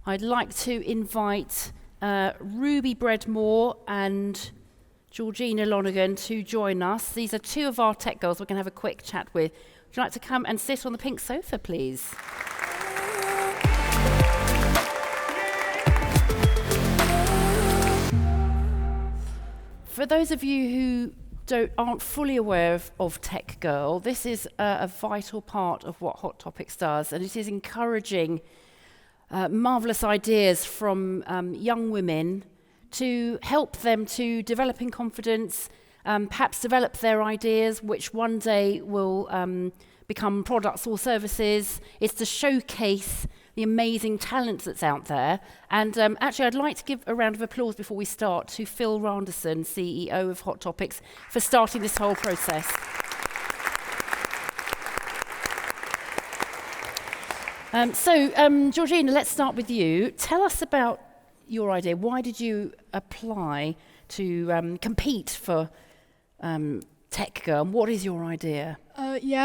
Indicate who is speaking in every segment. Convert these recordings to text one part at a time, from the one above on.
Speaker 1: I'd like to invite Ruby Breadmore and Georgina Lonergan to join us. These are two of our tech girls we're going to have a quick chat with. Would you like to come and sit on the pink sofa, please? For those of you who aren't fully aware of TechGirl, this is a vital part of what HotTopics does, and it is encouraging marvellous ideas from young women to help them to develop in confidence, perhaps develop their ideas, which one day will become products or services. It's to showcase the amazing talent that's out there. And actually, I'd like to give a round of applause before we start to Phil Randerson, CEO of HotTopics, for starting this whole process. Georgina, let's start with you. Tell us about your idea. Why did you apply to compete for TechGirl? What is your idea?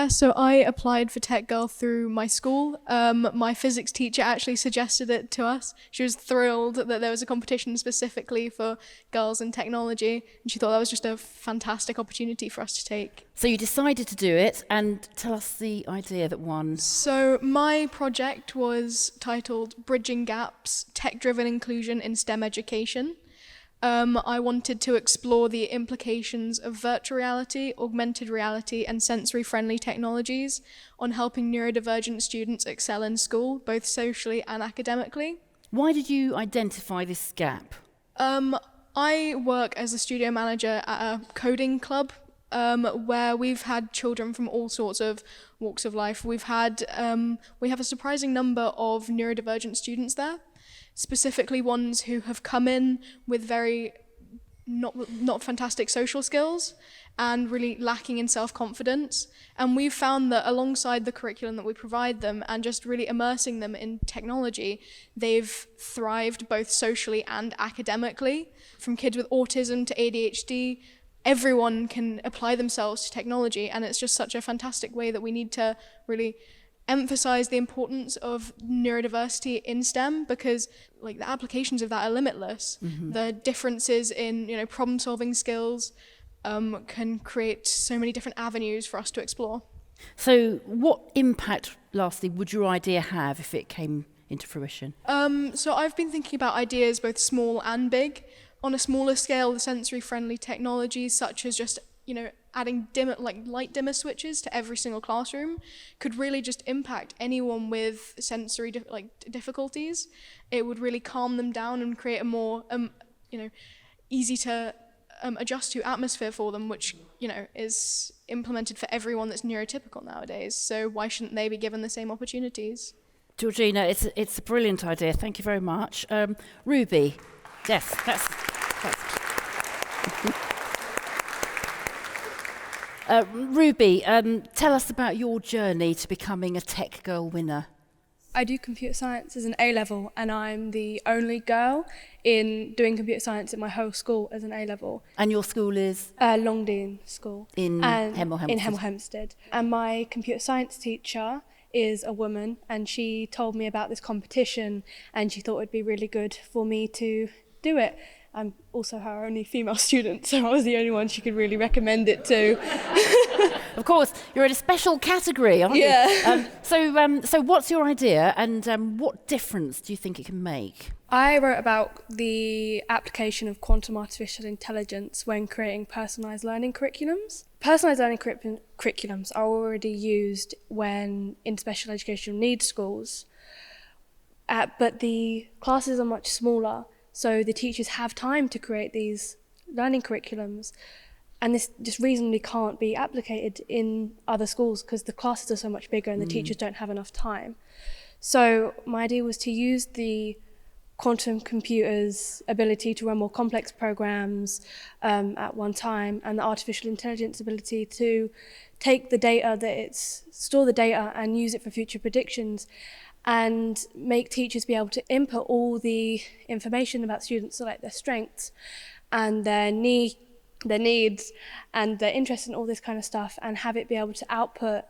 Speaker 2: So I applied for TechGirl through my school. My physics teacher actually suggested it to us. She was thrilled that there was a competition specifically for girls in technology, and she thought that was just a fantastic opportunity for us to take.
Speaker 1: So you decided to do it, and tell us the idea that won.
Speaker 2: So my project was titled Bridging Gaps, Tech-Driven Inclusion in STEM Education. I wanted to explore the implications of virtual reality, augmented reality, and sensory-friendly technologies on helping neurodivergent students excel in school, both socially and academically.
Speaker 1: Why did you identify this gap?
Speaker 2: I work as a studio manager at a coding club, where we've had children from all sorts of walks of life. We have a surprising number of neurodivergent students there. Specifically ones who have come in with very not fantastic social skills and really lacking in self-confidence. And we've found that alongside the curriculum that we provide them and just really immersing them in technology, they've thrived both socially and academically. From kids with autism to ADHD, everyone can apply themselves to technology, and it's just such a fantastic way that we need to really emphasize the importance of neurodiversity in STEM, because the applications of that are limitless. Mm-hmm. The differences in problem-solving skills can create so many different avenues for us to explore.
Speaker 1: So what impact, lastly, would your idea have if it came into fruition?
Speaker 2: So I've been thinking about ideas both small and big. On a smaller scale, the sensory-friendly technologies such as just adding light dimmer switches to every single classroom could really just impact anyone with sensory difficulties. It would really calm them down and create a more easy to adjust to atmosphere for them, which is implemented for everyone that's neurotypical nowadays. So why shouldn't they be given the same opportunities?
Speaker 1: Georgina, it's a brilliant idea. Thank you very much. Ruby, yes, that's Ruby, tell us about your journey to becoming a TechGirl winner.
Speaker 3: I do computer science as an A-level, and I'm the only girl in doing computer science in my whole school as an A-level.
Speaker 1: And your school is?
Speaker 3: Longdean School.
Speaker 1: In Hemel Hempstead?
Speaker 3: In Hemel Hempstead. And my computer science teacher is a woman, and she told me about this competition, and she thought it'd be really good for me to do it. I'm also her only female student, so I was the only one she could really recommend it to.
Speaker 1: Of course, you're in a special category, aren't you? So what's your idea, and what difference do you think it can make?
Speaker 3: I wrote about the application of quantum artificial intelligence when creating personalised learning curriculums. Personalised learning curriculums are already used when in special educational needs schools, but the classes are much smaller. So the teachers have time to create these learning curriculums, and this just reasonably can't be applicated in other schools because the classes are so much bigger and the teachers don't have enough time. So my idea was to use the quantum computer's ability to run more complex programs at one time, and the artificial intelligence ability to take the data store the data and use it for future predictions, and make teachers be able to input all the information about students, so like their strengths and their needs and their interests and all this kind of stuff, and have it be able to output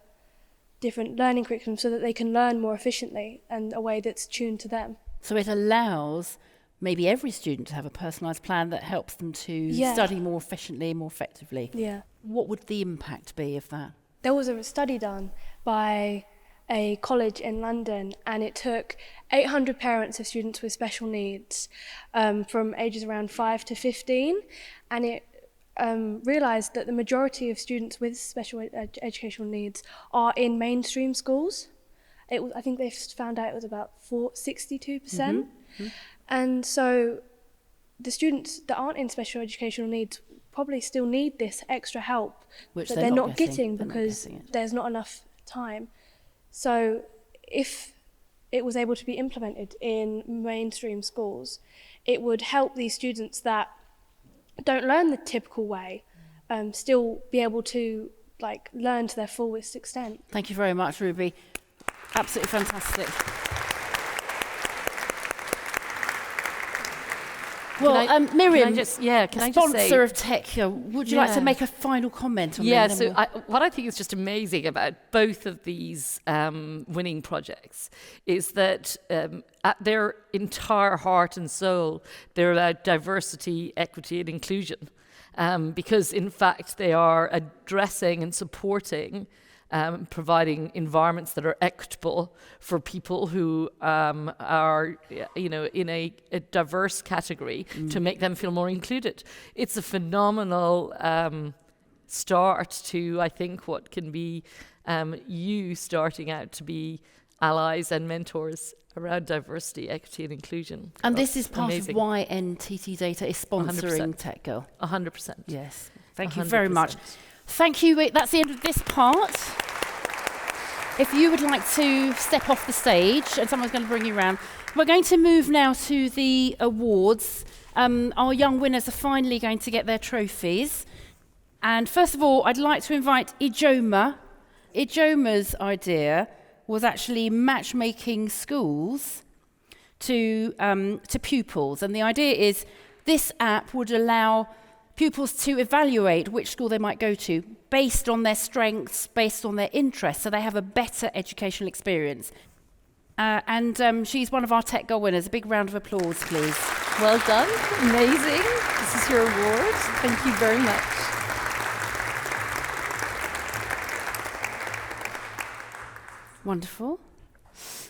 Speaker 3: different learning curriculums so that they can learn more efficiently and a way that's tuned to them.
Speaker 1: So it allows maybe every student to have a personalised plan that helps them to study more efficiently, more effectively.
Speaker 3: Yeah.
Speaker 1: What would the impact be of that?
Speaker 3: There was a study done by a college in London, and it took 800 parents of students with special needs from ages around 5 to 15, and it realised that the majority of students with special educational needs are in mainstream schools. I think they found out it was about 62%. And so the students that aren't in special educational needs probably still need this extra help
Speaker 1: Which
Speaker 3: that
Speaker 1: they're not
Speaker 3: getting
Speaker 1: They're not
Speaker 3: because
Speaker 1: getting it.
Speaker 3: there's not enough time. So if it was able to be implemented in mainstream schools, it would help these students that don't learn the typical way still be able to learn to their fullest extent.
Speaker 1: Thank you very much, Ruby. Absolutely fantastic. Well, Miriam, sponsor of TechGirl, would you like to make a final comment on that?
Speaker 4: So what I think is just amazing about both of these winning projects is that at their entire heart and soul, they're about diversity, equity, and inclusion. Because, in fact, they are addressing and supporting providing environments that are equitable for people who are, in a diverse category to make them feel more included. It's a phenomenal start to, I think, what can be you starting out to be allies and mentors around diversity, equity, and inclusion.
Speaker 1: And this is part of why NTT Data is sponsoring TechGirl.
Speaker 4: 100%.
Speaker 1: Yes. Thank you
Speaker 4: 100%.
Speaker 1: very much. Thank you. That's the end of this part. If you would like to step off the stage, and someone's going to bring you around, we're going to move now to the awards. Our young winners are finally going to get their trophies. And first of all, I'd like to invite Ijoma. Ijoma's idea was actually matchmaking schools to pupils. And the idea is this app would allow pupils to evaluate which school they might go to based on their strengths, based on their interests, so they have a better educational experience. And she's one of our TechGirl winners. A big round of applause, please.
Speaker 4: Well done. Amazing. This is your award. Thank you very much.
Speaker 1: Wonderful.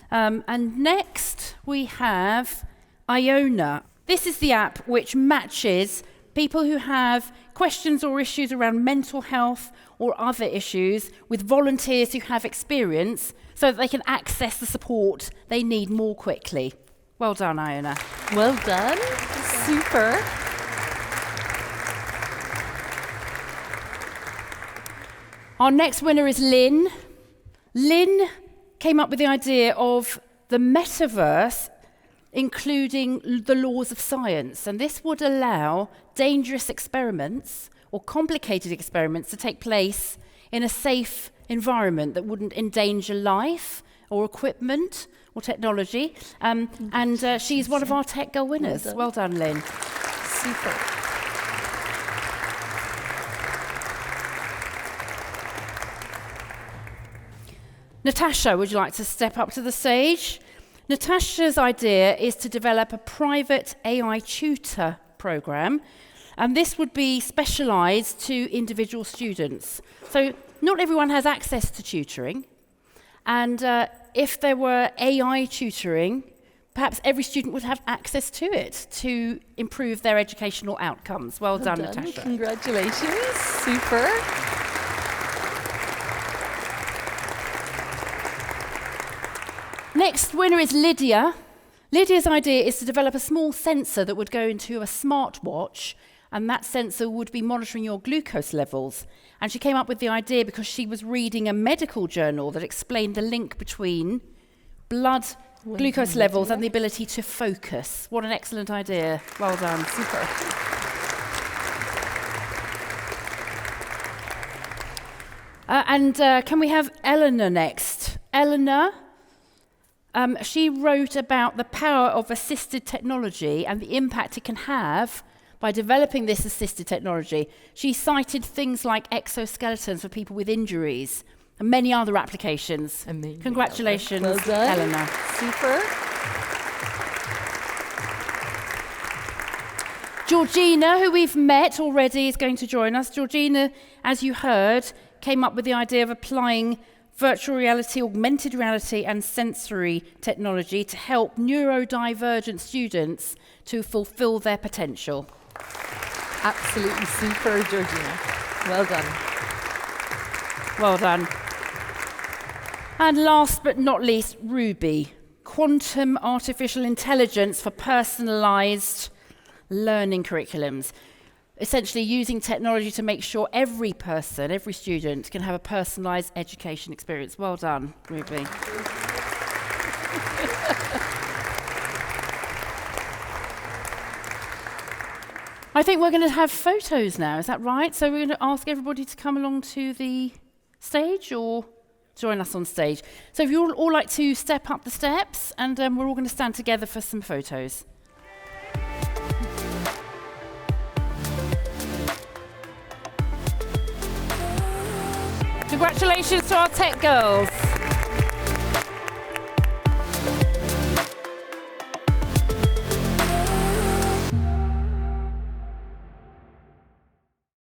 Speaker 1: And next we have Iona. This is the app which matches people who have questions or issues around mental health or other issues with volunteers who have experience so that they can access the support they need more quickly. Well done, Iona.
Speaker 4: Well done. Super.
Speaker 1: Our next winner is Lynn. Lynn came up with the idea of the metaverse including the laws of science, and this would allow dangerous experiments or complicated experiments to take place in a safe environment that wouldn't endanger life or equipment or technology. And she's one of our TechGirl winners. Well done, Lynn.
Speaker 4: Super.
Speaker 1: Natasha, would you like to step up to the stage? Natasha's idea is to develop a private AI tutor program, and this would be specialised to individual students. So not everyone has access to tutoring, and if there were AI tutoring, perhaps every student would have access to it to improve their educational outcomes. Well done, Natasha.
Speaker 4: Congratulations. Super.
Speaker 1: Next winner is Lydia. Lydia's idea is to develop a small sensor that would go into a smartwatch, and that sensor would be monitoring your glucose levels. And she came up with the idea because she was reading a medical journal that explained the link between blood glucose levels and the ability to focus. What an excellent idea. Well done.
Speaker 4: Super.
Speaker 1: Can we have Eleanor next? Eleanor, she wrote about the power of assisted technology and the impact it can have by developing this assisted technology. She cited things like exoskeletons for people with injuries and many other applications.
Speaker 4: Amazing.
Speaker 1: Congratulations,
Speaker 4: well done.
Speaker 1: Eleanor.
Speaker 4: Super.
Speaker 1: Georgina, who we've met already, is going to join us. Georgina, as you heard, came up with the idea of applying virtual reality, augmented reality and sensory technology to help neurodivergent students to fulfill their potential.
Speaker 4: Absolutely super, Georgina. Well done.
Speaker 1: Well done. And last but not least, Ruby, quantum artificial intelligence for personalised learning curriculums. Essentially using technology to make sure every person, every student can have a personalised education experience. Well done, Ruby. I think we're going to have photos now, is that right? So we're going to ask everybody to come along to the stage or join us on stage. So if you'd all like to step up the steps, and we're all going to stand together for some photos. Congratulations to our tech girls.